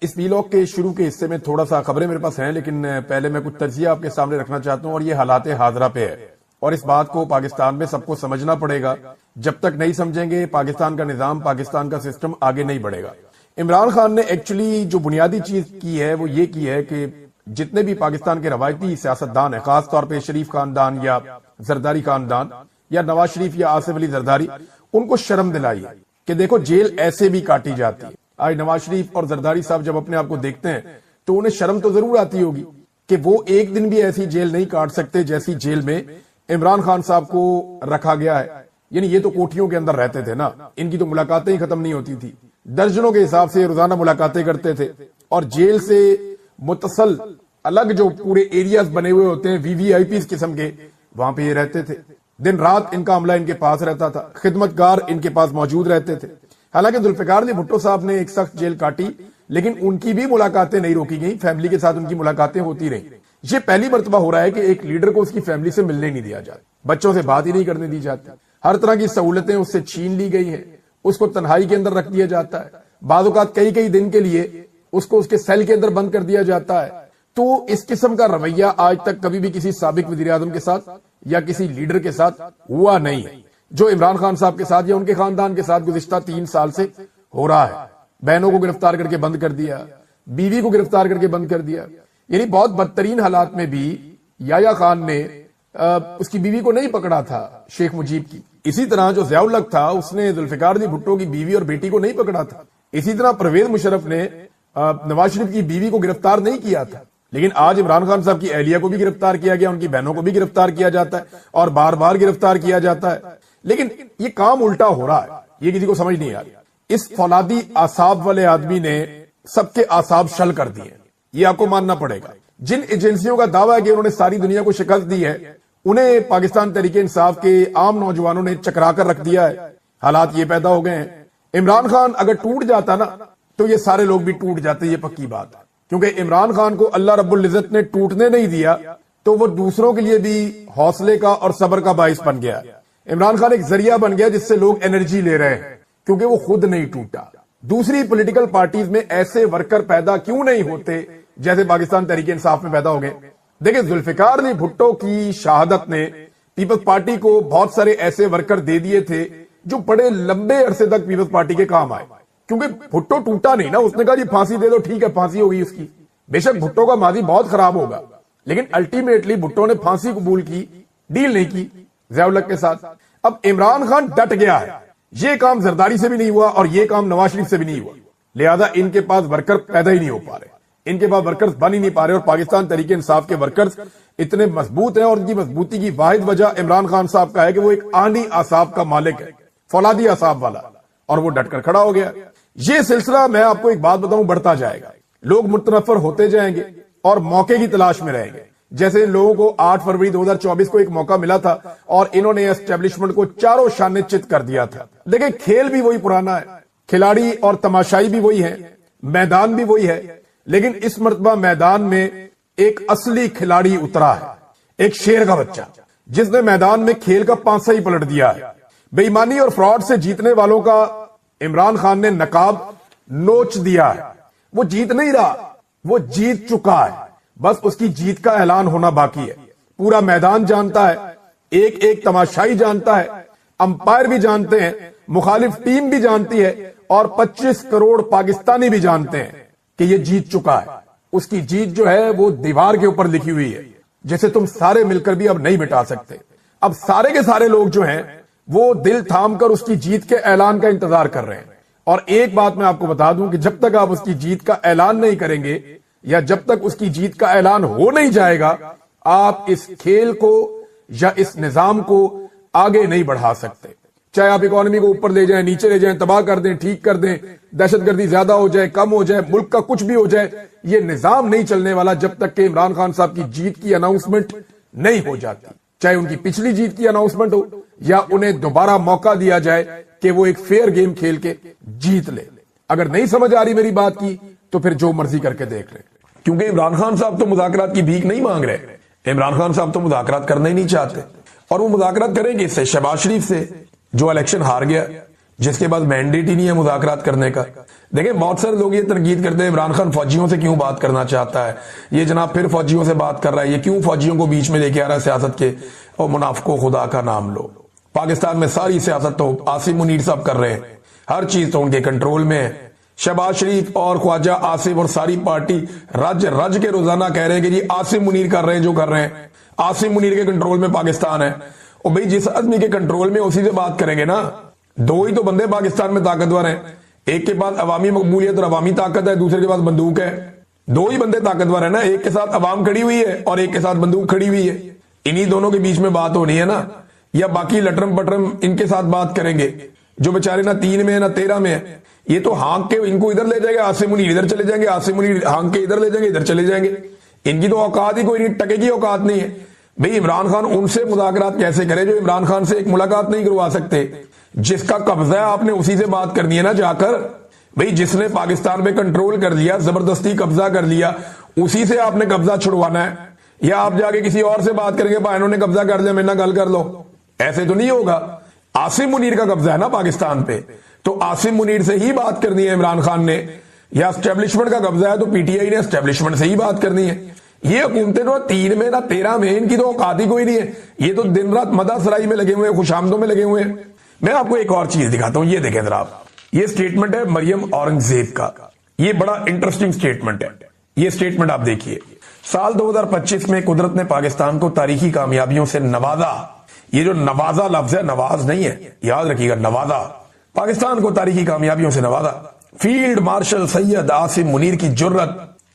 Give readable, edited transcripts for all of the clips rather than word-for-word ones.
اس vlog کے شروع کے حصے میں تھوڑا سا خبریں میرے پاس ہیں، لیکن پہلے میں کچھ تجزیہ آپ کے سامنے رکھنا چاہتا ہوں، اور یہ حالات حاضرہ پہ ہے، اور اس بات کو پاکستان میں سب کو سمجھنا پڑے گا۔ جب تک نہیں سمجھیں گے پاکستان کا نظام، پاکستان کا سسٹم آگے نہیں بڑھے گا۔ عمران خان نے ایکچولی جو بنیادی چیز کی ہے وہ یہ کی ہے کہ جتنے بھی پاکستان کے روایتی سیاستدان ہیں، خاص طور پہ شریف خاندان یا زرداری خاندان یا نواز شریف یا آصف علی زرداری، ان کو شرم دلائی ہے کہ دیکھو جیل ایسے بھی کاٹی جاتی ہے۔ آج نواز شریف اور زرداری صاحب جب اپنے آپ کو دیکھتے ہیں تو انہیں شرم تو ضرور آتی ہوگی کہ وہ ایک دن بھی ایسی جیل نہیں کاٹ سکتے جیسی جیل میں عمران خان صاحب کو رکھا گیا ہے۔ یعنی یہ تو کوٹھیوں کے اندر رہتے تھے نا، ان کی تو ملاقاتیں ہی ختم نہیں ہوتی تھی، درجنوں کے حساب سے روزانہ ملاقاتیں کرتے تھے، اور جیل سے متصل الگ جو پورے ایریاز بنے ہوئے ہوتے ہیں، وی آئی پیز قسم کے، وہاں پہ یہ رہتے تھے۔ دن رات ان کا عملہ ان کے پاس رہتا تھا، خدمتگار ان کے پاس موجود رہتے تھے۔ حالانکہ ذوالفقار علی بھٹو صاحب نے ایک سخت جیل کاٹی، لیکن ان کی بھی ملاقاتیں نہیں روکی گئیں، فیملی کے ساتھ ان کی ملاقاتیں ہوتی رہیں۔ یہ پہلی مرتبہ ہو رہا ہے کہ ایک لیڈر کو اس کی فیملی سے ملنے نہیں دیا جاتا، بچوں سے بات ہی نہیں کرنے دی جاتی، ہر طرح کی سہولتیں اس سے چھین لی گئی ہیں، اس کو تنہائی کے اندر رکھ دیا جاتا ہے، بعض اوقات کئی دن کے لیے اس کو اس کے سیل کے اندر بند کر دیا جاتا ہے۔ تو اس قسم کا رویہ آج تک کبھی بھی کسی سابق وزیر اعظم کے ساتھ یا کسی لیڈر کے ساتھ ہوا نہیں ہے، جو عمران خان صاحب کے ساتھ یا ان کے خاندان کے ساتھ گزشتہ 3 سال سے ہو رہا ہے۔ بہنوں کو گرفتار کر کے بند کر دیا، بیوی کو گرفتار کر کے بند کر دیا۔ یعنی بہت بدترین حالات میں بھی یحییٰ خان نے اس کی بیوی کو نہیں پکڑا تھا، شیخ مجیب کی۔ اسی طرح جو ضیاء الحق تھا اس نے ذوالفقار علی بھٹو کی بیوی اور بیٹی کو نہیں پکڑا تھا۔ اسی طرح پرویز مشرف نے نواز شریف کی بیوی کو گرفتار نہیں کیا تھا، لیکن آج عمران خان صاحب کی اہلیہ کو بھی گرفتار کیا گیا، ان کی بہنوں کو بھی گرفتار کیا جاتا ہے اور بار بار گرفتار کیا جاتا ہے۔ لیکن یہ کام الٹا ہو رہا ہے، یہ کسی کو سمجھ نہیں آ رہی۔ اس فولادی اعصاب والے آدمی نے سب کے اعصاب شل کر دیے، یہ آپ کو ماننا پڑے گا۔ جن ایجنسیوں کا دعویٰ ہے کہ انہوں نے ساری دنیا کو شکست دی ہے، انہیں پاکستان تحریک انصاف کے عام نوجوانوں نے چکرا کر رکھ دیا ہے۔ حالات یہ پیدا ہو گئے ہیں۔ عمران خان اگر ٹوٹ جاتا نا تو یہ سارے لوگ بھی ٹوٹ جاتے، یہ پکی بات ہے، کیونکہ عمران خان کو اللہ رب العزت نے ٹوٹنے نہیں دیا تو وہ دوسروں کے لیے بھی حوصلے کا اور صبر کا باعث بن گیا۔ عمران خان ایک ذریعہ بن گیا جس سے لوگ انرجی لے رہے ہیں، کیونکہ وہ خود نہیں ٹوٹا۔ دوسری پولیٹیکل پارٹیز میں ایسے ورکر پیدا کیوں نہیں ہوتے جیسے پاکستان تحریک انصاف میں پیدا ہو گئے؟ دیکھیں، ذوالفقار علی بھٹو کی شہادت نے پیپلز پارٹی کو بہت سارے ایسے ورکر دے دیے تھے جو بڑے لمبے عرصے تک پیپلز پارٹی کے کام آئے، کیونکہ بھٹو ٹوٹا نہیں نا۔ اس نے کہا جی پھانسی دے دو، ٹھیک ہے پھانسی ہوگی اس کی۔ بے شک بھٹو کا ماضی بہت خراب ہوگا، لیکن الٹیمیٹلی بھٹو نے پھانسی قبول کی، ڈیل نہیں کی ضیاء الحق کے ساتھ۔ اب عمران خان ڈٹ گیا ہے، یہ کام زرداری سے بھی نہیں ہوا اور یہ کام نواز شریف سے بھی نہیں ہوا، لہذا ان کے پاس ورکر پیدا ہی نہیں ہو پا رہے، ان کے پاس ورکرز بن ہی نہیں پا رہے۔ اور پاکستان تحریک انصاف کے ورکرز اتنے مضبوط ہیں، اور ان کی مضبوطی کی واحد وجہ عمران خان صاحب کا ہے کہ وہ ایک آندھی اعصاب کا مالک ہے، فولادی اعصاب والا، اور وہ ڈٹ کر کھڑا ہو گیا۔ یہ سلسلہ میں آپ کو ایک بات بتاؤں بڑھتا جائے گا، لوگ متنفر ہوتے جائیں گے اور موقع کی تلاش میں رہیں گے۔ جیسے لوگوں کو 8 فروری 2024 کو ایک موقع ملا تھا اور انہوں نے اسٹیبلشمنٹ کو چاروں شانے چت کر دیا تھا۔ دیکھیں، کھیل بھی وہی پرانا ہے، کھلاڑی اور تماشائی بھی وہی ہے، میدان بھی وہی ہے، لیکن اس مرتبہ میدان میں ایک اصلی کھلاڑی اترا ہے، ایک شیر کا بچہ، جس نے میدان میں کھیل کا پانسا ہی پلٹ دیا ہے۔ بے ایمانی اور فراڈ سے جیتنے والوں کا عمران خان نے نقاب نوچ دیا ہے۔ وہ جیت نہیں رہا، وہ جیت چکا ہے، بس اس کی جیت کا اعلان ہونا باقی ہے۔ پورا میدان جانتا ہے، ایک تماشائی جانتا ہے، امپائر بھی جانتے ہیں، مخالف ٹیم بھی جانتی ہے، اور 25 کروڑ پاکستانی بھی جانتے ہیں کہ یہ جیت چکا ہے۔ اس کی جیت جو ہے وہ دیوار کے اوپر لکھی ہوئی ہے، جسے تم سارے مل کر بھی اب نہیں مٹا سکتے۔ اب سارے کے سارے لوگ جو ہیں وہ دل تھام کر اس کی جیت کے اعلان کا انتظار کر رہے ہیں۔ اور ایک بات میں آپ کو بتا دوں کہ جب تک آپ اس کی جیت کا اعلان نہیں کریں گے، یا جب تک اس کی جیت کا اعلان ہو نہیں جائے گا، آپ اس کھیل کو یا اس نظام کو آگے نہیں بڑھا سکتے۔ چاہے آپ اکانومی کو اوپر لے جائیں، نیچے لے جائیں، تباہ کر دیں، ٹھیک کر دیں، دہشت گردی زیادہ ہو جائے، کم ہو جائے، ملک کا کچھ بھی ہو جائے، یہ نظام نہیں چلنے والا جب تک کہ عمران خان صاحب کی جیت کی اناؤنسمنٹ نہیں ہو جاتی۔ چاہے ان کی پچھلی جیت کی اناؤنسمنٹ ہو یا انہیں دوبارہ موقع دیا جائے کہ وہ ایک فیئر گیم کھیل کے جیت لے۔ اگر نہیں سمجھ آ رہی میری بات کی تو پھر جو مرضی کر کے دیکھ لیں، کیونکہ عمران خان صاحب تو مذاکرات کی بھیک نہیں مانگ رہے، عمران خان صاحب تو مذاکرات کرنا ہی نہیں چاہتے، اور وہ مذاکرات کریں گے اس سے، شہباز شریف سے جو الیکشن ہار گیا، جس کے بعد مینڈیٹ ہی نہیں ہے مذاکرات کرنے کا. دیکھیں بہت سارے لوگ یہ تنقید کرتے ہیں عمران خان فوجیوں سے کیوں بات کرنا چاہتا ہے, یہ جناب پھر فوجیوں سے بات کر رہا ہے, یہ کیوں فوجیوں کو بیچ میں لے کے آ رہا ہے سیاست کے. اور منافقوں خدا کا نام لو, پاکستان میں ساری سیاست تو عاصم منیر صاحب کر رہے ہیں, ہر چیز تو ان کے کنٹرول میں ہے. شہباز شریف اور خواجہ آصف اور ساری پارٹی رج رج کے روزانہ کہہ رہے ہیں کہ جی عاصم منیر کر رہے ہیں جو کر رہے ہیں, عاصم منیر کے کنٹرول میں پاکستان ہے. اور بھئی جس آدمی کے کنٹرول میں اسی سے بات کریں گے نا. دو ہی تو بندے پاکستان میں طاقتور ہیں, ایک کے پاس عوامی مقبولیت اور عوامی طاقت ہے, دوسرے کے پاس بندوق ہے. دو ہی بندے طاقتور ہیں نا, ایک کے ساتھ عوام کھڑی ہوئی ہے اور ایک کے ساتھ بندوق کھڑی ہوئی ہے. انہی دونوں کے بیچ میں بات ہونی ہے نا, یا باقی لٹرم پٹرم ان کے ساتھ بات کریں گے جو بیچارے نہ 3 میں نہ 13 میں ہے. یہ تو ہانک کے ان کو ادھر لے جائے گا, عاصم منیر ادھر چلے جائیں گے, عاصم منیر ہانک کے ادھر لے جائیں گے, ادھر چلے جائیں گے. ان کی تو اوقات ہی کوئی نہیں, ٹکے کی اوقات نہیں ہے. بھئی عمران خان ان سے مذاکرات کیسے کرے جو عمران خان سے ایک ملاقات نہیں کروا سکتے. جس کا قبضہ ہے آپ نے اسی سے بات کرنی ہے نا جا کر. بھئی جس نے پاکستان میں کنٹرول کر لیا, زبردستی قبضہ کر لیا, اسی سے آپ نے قبضہ چھڑوانا ہے. یا آپ جا کے کسی اور سے بات کریں گے بھائی انہوں نے قبضہ کر لیا میرے نہ گل کر لو, ایسے تو نہیں ہوگا. عاصم منیر کا قبضہ ہے نا پاکستان پہ, تو عاصم منیر سے ہی بات کرنی ہے عمران خان نے. یا اسٹیبلشمنٹ کا قبضہ ہے تو پی ٹی آئی نے اسٹیبلشمنٹ سے ہی بات کرنی ہے. یہ حکومتیں تو 3 میں نہ 13 میں, ان کی تو اوقات ہی کوئی نہیں ہے. یہ تو دن رات مدح سرائی میں لگے ہوئے ہیں, خوش آمدوں میں لگے ہوئے ہیں. میں آپ کو ایک اور چیز دکھاتا ہوں, یہ دیکھیں ذرا آپ, یہ سٹیٹمنٹ ہے مریم اورنگزیب کا. یہ بڑا انٹرسٹنگ سٹیٹمنٹ ہے. یہ سٹیٹمنٹ آپ دیکھیے. سال 2025 میں قدرت نے پاکستان کو تاریخی کامیابیوں سے نوازا. یہ جو نوازا لفظ ہے, نواز نہیں ہے, یاد رکھیے گا, نوازا. پاکستان کو تاریخی کامیابیوں سے نوازا. فیلڈ مارشل سید عاصم منیر کی جرت,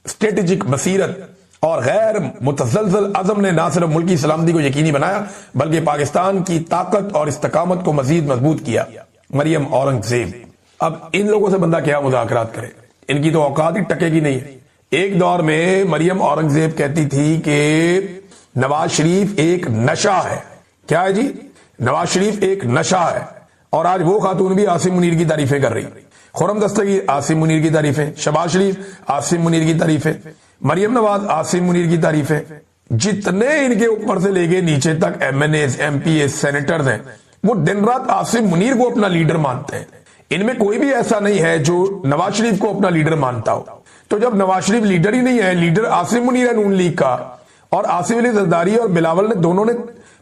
اسٹریٹجک بصیرت اور غیر متزلزل عزم نے نہ صرف ملکی سلامتی کو یقینی بنایا بلکہ پاکستان کی طاقت اور استقامت کو مزید مضبوط کیا. مریم اورنگزیب. اب ان لوگوں سے بندہ کیا مذاکرات کرے, ان کی تو اوقات ہی ٹکے گی نہیں ہے. ایک دور میں مریم اورنگزیب کہتی تھی کہ نواز شریف ایک نشہ ہے. کیا ہے جی؟ نواز شریف ایک نشہ ہے. اور آج وہ خاتون بھی عاصم منیر کی تعریفیں کر رہی. خرم دستگیر عاصم منیر کی تعریفیں, شہباز شریف عاصم منیر کی تعریفیں, مریم نواز عاصم منیر کی تعریفیں. جتنے ان کے اوپر سے لے گئے نیچے تک M N As, M P As, senators ہیں, وہ دن رات عاصم منیر کو اپنا لیڈر مانتے ہیں. ان میں کوئی بھی ایسا نہیں ہے جو نواز شریف کو اپنا لیڈر مانتا ہو. تو جب نواز شریف لیڈر ہی نہیں ہے, لیڈر عاصم منیر ہے نون لیگ کا, اور آصف علی زرداری اور بلاول نے دونوں نے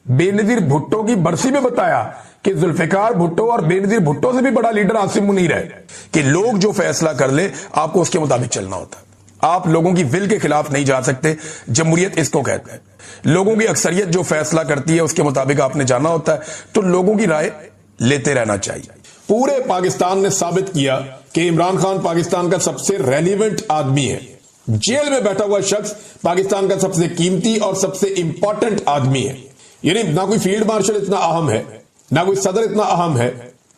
بے نظیر بھٹو کی برسی میں بتایا کہ ذوالفقار بھٹو اور بے نظیر بھٹو سے بھی بڑا لیڈر عاصم منیر ہے, کہ لوگ جو فیصلہ کر لے آپ کو اس کے مطابق چلنا ہوتا ہے. آپ لوگوں کی ول کے خلاف نہیں جا سکتے. جمہوریت اس کو کہتے ہیں. لوگوں کی اکثریت جو فیصلہ کرتی ہے اس کے مطابق آپ نے جانا ہوتا ہے, تو لوگوں کی رائے لیتے رہنا چاہیے. پورے پاکستان نے ثابت کیا کہ عمران خان پاکستان کا سب سے ریلیونٹ آدمی ہے. جیل میں بیٹھا ہوا شخص پاکستان کا سب سے قیمتی اور سب سے امپورٹنٹ آدمی ہے. یعنی نہ کوئی فیلڈ مارشل اتنا اہم ہے, نہ کوئی صدر اتنا اہم ہے,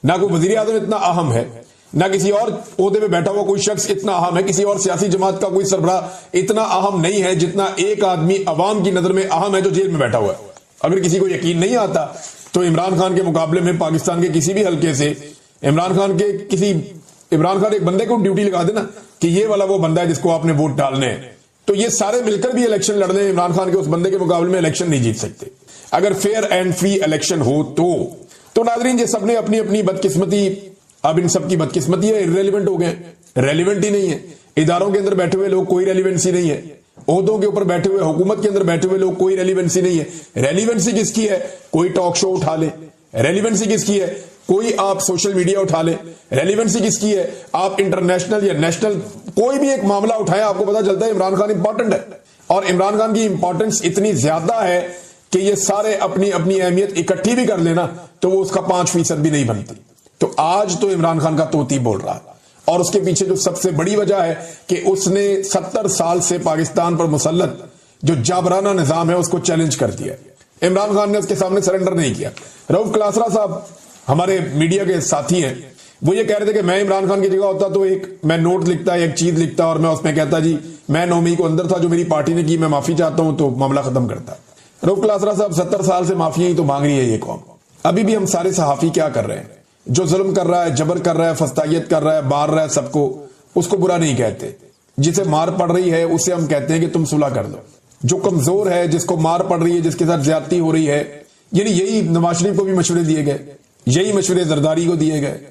نہ کوئی وزیر اعظم اتنا اہم ہے, نہ کسی اور عہدے میں بیٹھا ہوا کوئی شخص اتنا اہم ہے, کسی اور سیاسی جماعت کا کوئی سربراہ اتنا اہم نہیں ہے جتنا ایک آدمی عوام کی نظر میں اہم ہے جو جیل میں بیٹھا ہوا ہے. اگر کسی کو یقین نہیں آتا تو عمران خان کے مقابلے میں پاکستان کے کسی بھی حلقے سے عمران خان ایک بندے کو ڈیوٹی لگا دینا کہ یہ والا وہ بندہ ہے جس کو آپ نے ووٹ ڈالنے ہیں, تو یہ سارے مل کر بھی الیکشن لڑ لیں, عمران خان کے اس بندے کے مقابلے میں الیکشن نہیں جیت سکتے. اگر فیئر اینڈ فری الیکشن ہو تو ناظرین یہ سب نے اپنی اپنی بدقسمتی, اب ان سب کی بدقسمتی ہے, ریلیونٹ ہو گئے, ریلیونٹ ہی نہیں ہے. اداروں کے اندر بیٹھے ہوئے لوگ کوئی ریلیونسی نہیں ہے, عہدوں کے اوپر بیٹھے ہوئے حکومت کے اندر بیٹھے ہوئے لوگ کوئی ریلیونسی نہیں ہے. ریلیونسی کس کی ہے؟ کوئی ٹاک شو اٹھا لے. ریلیونسی کس کی ہے؟ کوئی آپ سوشل میڈیا اٹھا لے. ریلیونسی کس کی ہے؟ آپ انٹرنیشنل یا نیشنل کوئی بھی ایک معاملہ اٹھائیں, آپ کو پتا چلتا ہے عمران خان امپورٹنٹ ہے. اور عمران خان کی امپورٹنس اتنی زیادہ ہے کہ یہ سارے اپنی اپنی اہمیت اکٹھی بھی کر لینا تو وہ اس کا 5% بھی نہیں بنتی. تو آج تو عمران خان کا طوطی بول رہا ہے, اور اس کے پیچھے جو سب سے بڑی وجہ ہے کہ اس نے 70 سال سے پاکستان پر مسلط جو جابرانہ نظام ہے اس کو چیلنج کر دیا. عمران خان نے اس کے سامنے سرنڈر نہیں کیا. رؤف کلاسرا صاحب ہمارے میڈیا کے ساتھی ہیں, وہ یہ کہہ رہے تھے کہ میں عمران خان کی جگہ ہوتا تو میں نوٹ لکھتا, ایک چیز لکھتا اور میں اس میں کہتا جی میں 9 مئی کو اندر تھا, جو میری پارٹی نے کی میں معافی چاہتا ہوں, تو معاملہ ختم کرتا. رؤف کلاسرا صاحب 70 سال سے معافی ہی تو مانگ رہی ہے یہ قوم. ابھی بھی ہم سارے صحافی کیا کر رہے ہیں؟ جو ظلم کر رہا ہے, جبر کر رہا ہے, فستائیت کر رہا ہے, مار رہا ہے سب کو, اس کو برا نہیں کہتے. جسے مار پڑ رہی ہے اسے ہم کہتے ہیں کہ تم صلح کر دو. جو کمزور ہے, جس کو مار پڑ رہی ہے, جس کے ساتھ زیادتی ہو رہی ہے, یعنی یہی نواز شریف کو بھی مشورے دیے گئے, یہی مشورے زرداری کو دیے گئے,